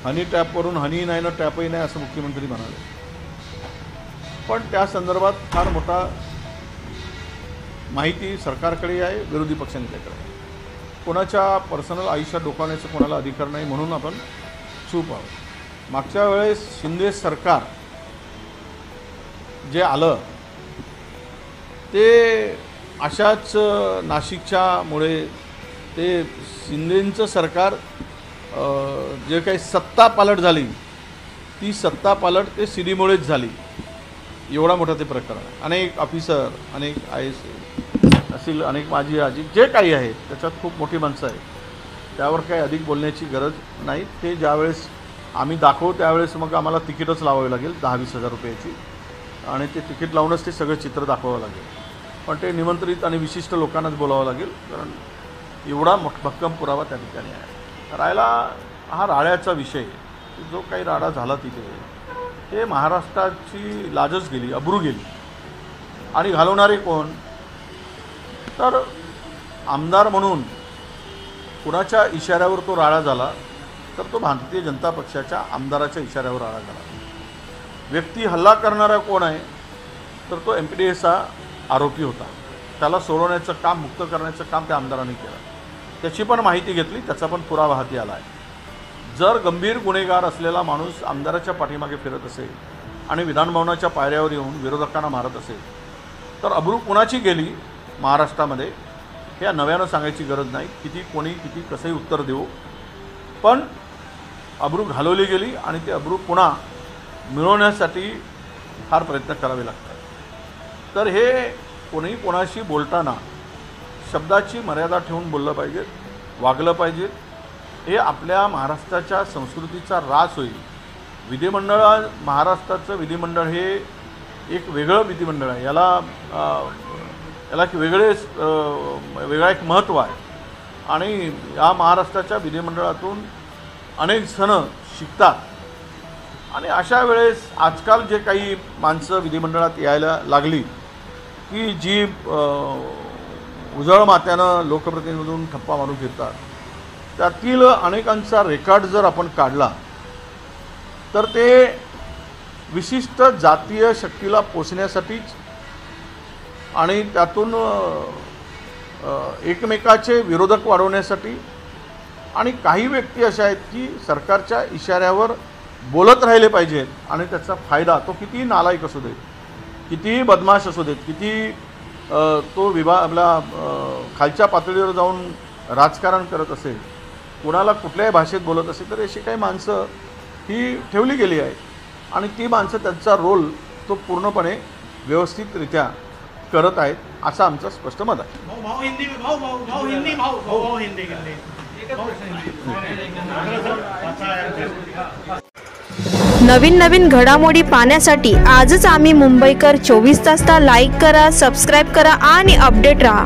हनी टॅपवरून हनी नाही ना टॅपही नाही असं मुख्यमंत्री म्हणाले, पण त्या संदर्भात फार मोठा माहिती सरकारकडे आहे, विरोधी पक्षनेत्याकडे आहे. कोणाच्या पर्सनल आयुष्यात डोकावण्याचा कोणाला अधिकार नाही, म्हणून आपण चूप आहोत. मागच्या वेळेस शिंदे सरकार जे आलं ते अशाच नाशिकच्यामुळे ते शिंदेंचं सरकार जे काही सत्ता पालट झाली ती सत्ता पालट ते सीडीमुळेच झाली. एवढा मोठा ते प्रकरण आहे. अनेक ऑफिसर, अनेक IAS असतील, अनेक माजी आजी जे काही आहेत त्याच्यात खूप मोठी माणसं आहेत. त्यावर काही अधिक बोलण्याची गरज नाही. ते ज्यावेळेस आम्ही दाखवू त्यावेळेस मग आम्हाला तिकीटच लावावी लागेल 10-20 हजार रुपयाची, आणि ते तिकीट लावूनच ते सगळं चित्र दाखवावं लागेल. पण ते निमंत्रित आणि विशिष्ट लोकांनाच बोलावं लागेल, कारण एवढा भक्कम पुरावा त्या ठिकाणी आहे. राहिला हा राड्याचा विषय, जो काही राडा झाला तिथे ते महाराष्ट्राची लाजच गेली, अब्रू गेली. आणि घालवणारे कोण? तर आमदार म्हणून कुणाच्या इशाऱ्यावर तो राडा झाला, तर तो भारतीय जनता पक्षाच्या आमदाराच्या इशाऱ्यावर राडा झाला. व्यक्ती हल्ला करणारा कोण आहे? तर तो MPDSचा आरोपी होता. त्याला सोडवण्याचं काम, मुक्त करण्याचं काम त्या आमदारांनी केलं. त्याची पण माहिती घेतली, त्याचा पण पुरावा हाती आला आहे. जर गंभीर गुन्हेगार असलेला माणूस आमदाराच्या पाठीमागे फिरत असेल आणि विधानभवनाच्या पायऱ्यावर येऊन विरोधकांना मारत असेल, तर अब्रू कुणाची गेली महाराष्ट्रामध्ये हे नव्यानं सांगायची गरज नाही. किती कसंही उत्तर देऊ, पण अब्रू घालवली गेली आणि ते अब्रू पुन्हा मिळवण्यासाठी फार प्रयत्न करावे लागतात. तर हे कोणाशी बोलताना शब्दाची मर्यादा ठेवून बोललं पाहिजे, वागलं पाहिजे. हे आपल्या महाराष्ट्राच्या संस्कृतीचा रास होईल. महाराष्ट्राचं विधिमंडळ हे एक वेगळं विधिमंडळ आहे. याला एक वेगळा एक महत्त्व आहे. आणि या महाराष्ट्राच्या विधिमंडळातून अनेक जण शिकतात. आणि अशा वेळेस आजकाल जे काही माणसं विधिमंडळात यायला लागली की जी उजळ मात्यानं लोकप्रतिनिधींमधून ठप्पा मारून फिरतात, त्यातील अनेकांचा रेकॉर्ड जर आपण काढला तर ते विशिष्ट जातीय शक्तीला पोचण्यासाठीच आणि त्यातून एकमेकाचे विरोधक वाढवण्यासाठी, आणि काही व्यक्ती अशा आहेत की सरकारच्या इशाऱ्यावर बोलत राहिले पाहिजेत आणि त्याचा फायदा, तो कितीही नालायक असू देत, कितीही बदमाश असू देत, किती तो आपला खालच्या पातळीवर जाऊन राजकारण करत असेल, कुणाला कुठल्याही भाषेत बोलत असेल, तर अशी काही माणसं ही ठेवली गेली आहेत आणि ती माणसं त्यांचा रोल तो पूर्णपणे व्यवस्थितरित्या करत आहेत असं आमचं स्पष्ट मत आहे. नवीन घडामोडी पाहण्यासाठी आजच आम्ही मुंबईकर 24 तासला लाईक करा, सबस्क्राईब करा आणि अपडेट रहा.